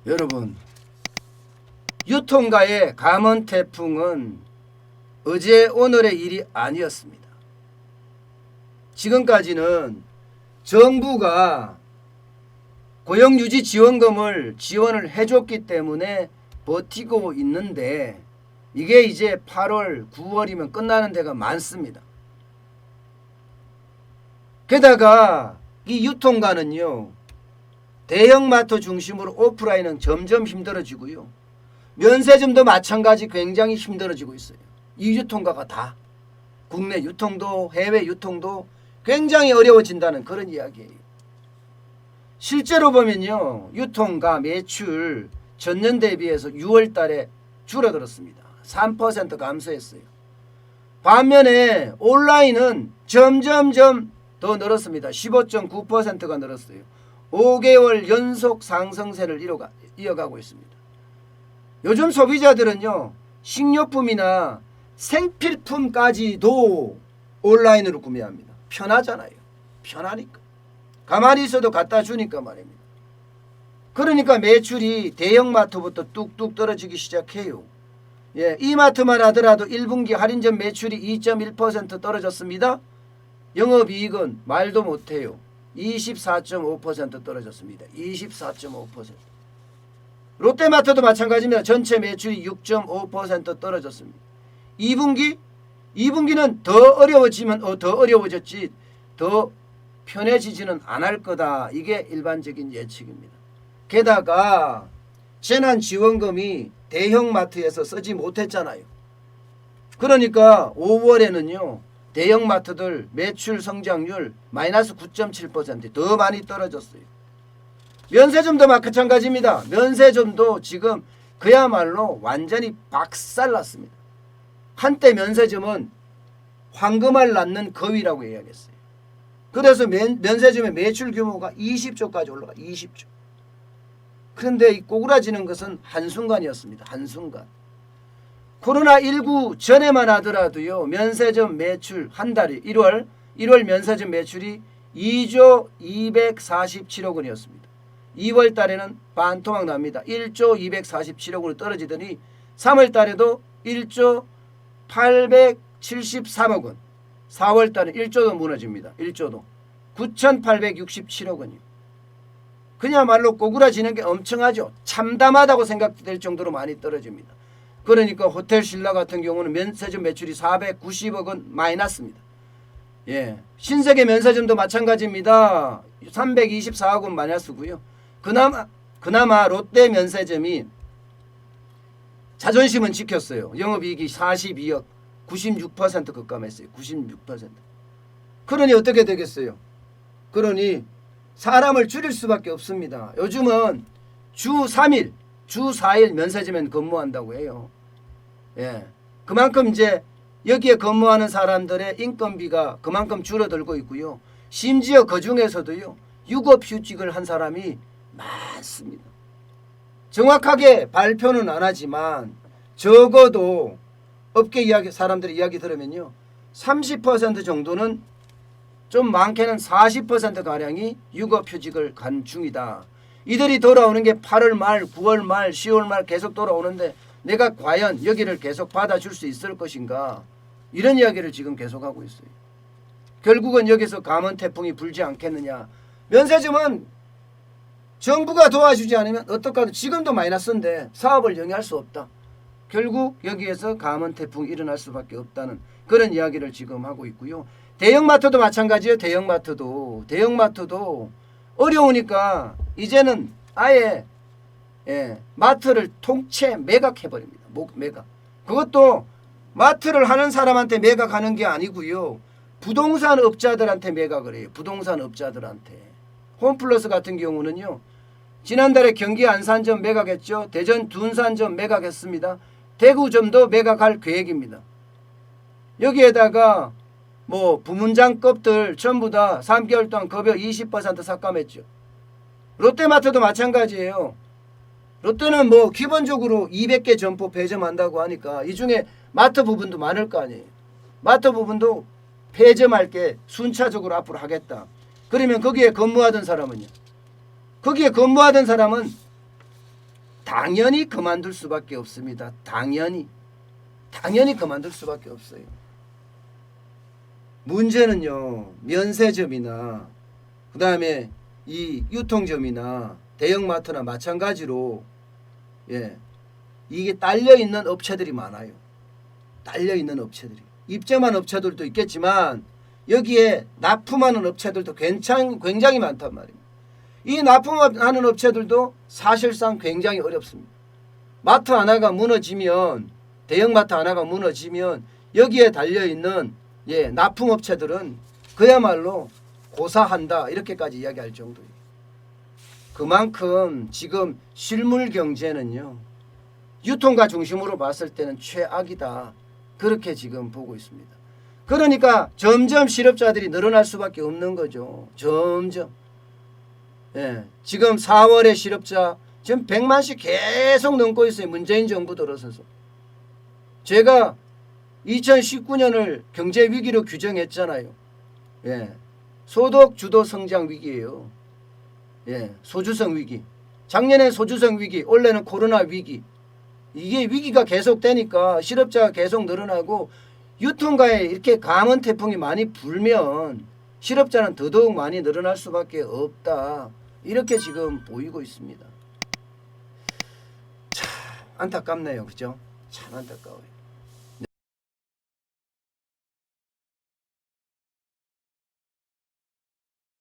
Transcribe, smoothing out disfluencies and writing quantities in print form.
여러분, 유통가의 감원 태풍은 어제 오늘의 일이 아니었습니다. 지금까지는 정부가 고용유지 지원금을 지원을 해줬기 때문에 버티고 있는데 이게 이제 8월, 9월이면 끝나는 데가 많습니다. 게다가 이 유통가는요, 대형마트 중심으로 오프라인은 점점 힘들어지고요. 면세점도 마찬가지 굉장히 힘들어지고 있어요. 이 유통가가 다 국내 유통도 해외 유통도 굉장히 어려워진다는 그런 이야기예요. 실제로 보면요, 유통가 매출 전년 대비해서 6월 달에 줄어들었습니다. 3% 감소했어요. 반면에 온라인은 점점점 더 늘었습니다. 15.9%가 늘었어요. 5개월 연속 상승세를 이어가고 있습니다. 요즘 소비자들은요, 식료품이나 생필품까지도 온라인으로 구매합니다. 편하잖아요. 편하니까. 가만히 있어도 갖다 주니까 말입니다. 그러니까 매출이 대형마트부터 뚝뚝 떨어지기 시작해요. 예, 이마트만 하더라도 1분기 할인전 매출이 2.1% 떨어졌습니다. 영업이익은 말도 못해요. 24.5% 떨어졌습니다. 24.5%. 롯데마트도 마찬가지입니다. 전체 매출이 6.5% 떨어졌습니다. 2분기는 더 어려워졌지 더 편해지지는 않을 거다. 이게 일반적인 예측입니다. 게다가 재난지원금이 대형마트에서 쓰지 못했잖아요. 그러니까 5월에는요, 대형마트들 매출 성장률 마이너스 9.7% 더 많이 떨어졌어요. 면세점도 마찬가지입니다. 면세점도 지금 그야말로 완전히 박살났습니다. 한때 면세점은 황금알 낳는 거위라고 이야기했어요. 그래서 면세점의 매출 규모가 20조까지 올라가. 20조. 그런데 이 꼬꾸라지는 것은 한순간이었습니다. 한순간. 코로나19 전에만 하더라도요, 면세점 매출 한 달이 1월 면세점 매출이 2조 247억 원이었습니다. 2월 달에는 반토막 납니다. 1조 247억 원으로 떨어지더니 3월 달에도 1조 873억 원. 4월 달에 1조도 무너집니다. 1조도. 9,867억 원이요. 그야말로 꼬꾸라지는 게 엄청하죠. 참담하다고 생각될 정도로 많이 떨어집니다. 그러니까 호텔 신라 같은 경우는 면세점 매출이 490억 원 마이너스입니다. 예, 신세계 면세점도 마찬가지입니다. 324억 원 마이너스고요. 그나마 롯데 면세점이 자존심은 지켰어요. 영업이익이 42억, 96% 급감했어요. 96%. 그러니 어떻게 되겠어요? 그러니 사람을 줄일 수밖에 없습니다. 요즘은 주 3일, 주 4일 면세점에 근무한다고 해요. 예, 그만큼 이제 여기에 근무하는 사람들의 인건비가 그만큼 줄어들고 있고요. 심지어 그 중에서도요, 유급휴직을 한 사람이 많습니다. 정확하게 발표는 안 하지만 적어도 업계 사람들의 이야기 들으면요, 30% 정도는, 좀 많게는 40%가량이 유급휴직을 간 중이다. 이들이 돌아오는 게 8월 말, 9월 말, 10월 말 계속 돌아오는데 내가 과연 여기를 계속 받아줄 수 있을 것인가, 이런 이야기를 지금 계속하고 있어요. 결국은 여기서 감원 태풍이 불지 않겠느냐. 면세점은 정부가 도와주지 않으면 어떡하든 지금도 마이너스인데 사업을 영위할 수 없다. 결국 여기에서 감원 태풍이 일어날 수밖에 없다는 그런 이야기를 지금 하고 있고요. 대형마트도 마찬가지예요. 대형마트도 어려우니까 이제는 아예 마트를 통째 매각해버립니다. 매각. 그것도 마트를 하는 사람한테 매각하는 게 아니고요, 부동산 업자들한테 매각을 해요. 부동산 업자들한테. 홈플러스 같은 경우는요, 지난달에 경기 안산점 매각했죠. 대전 둔산점 매각했습니다. 대구점도 매각할 계획입니다. 여기에다가 뭐 부문장급들 전부 다 3개월 동안 급여 20% 삭감했죠. 롯데마트도 마찬가지예요. 롯데는 뭐 기본적으로 200개 점포 배점한다고 하니까 이 중에 마트 부분도 많을 거 아니에요. 마트 부분도 폐점할 게 순차적으로 앞으로 하겠다. 그러면 거기에 근무하던 사람은요? 거기에 근무하던 사람은 당연히 그만둘 수밖에 없습니다. 당연히 그만둘 수밖에 없어요. 문제는요, 면세점이나 그 다음에 이 유통점이나 대형마트나 마찬가지로 이게 딸려있는 업체들이 많아요. 딸려있는 업체들이. 입점한 업체들도 있겠지만 여기에 납품하는 업체들도 굉장히 많단 말입니다. 이 납품하는 업체들도 사실상 굉장히 어렵습니다. 마트 하나가 무너지면, 대형마트 하나가 무너지면 여기에 달려있는 납품업체들은 그야말로 고사한다, 이렇게까지 이야기할 정도예요. 그만큼 지금 실물 경제는요, 유통가 중심으로 봤을 때는 최악이다, 그렇게 지금 보고 있습니다. 그러니까 점점 실업자들이 늘어날 수밖에 없는 거죠. 점점. 지금 4월에 실업자 지금 100만씩 계속 넘고 있어요. 문재인 정부 들어서서. 제가 2019년을 경제위기로 규정했잖아요. 소득 주도 성장 위기예요. 소주성 위기. 작년에 소주성 위기, 올해는 코로나 위기. 이게 위기가 계속되니까 실업자가 계속 늘어나고 유통가에 이렇게 감원 태풍이 많이 불면 실업자는 더더욱 많이 늘어날 수밖에 없다, 이렇게 지금 보이고 있습니다. 참 안타깝네요. 그죠? 참 안타까워요.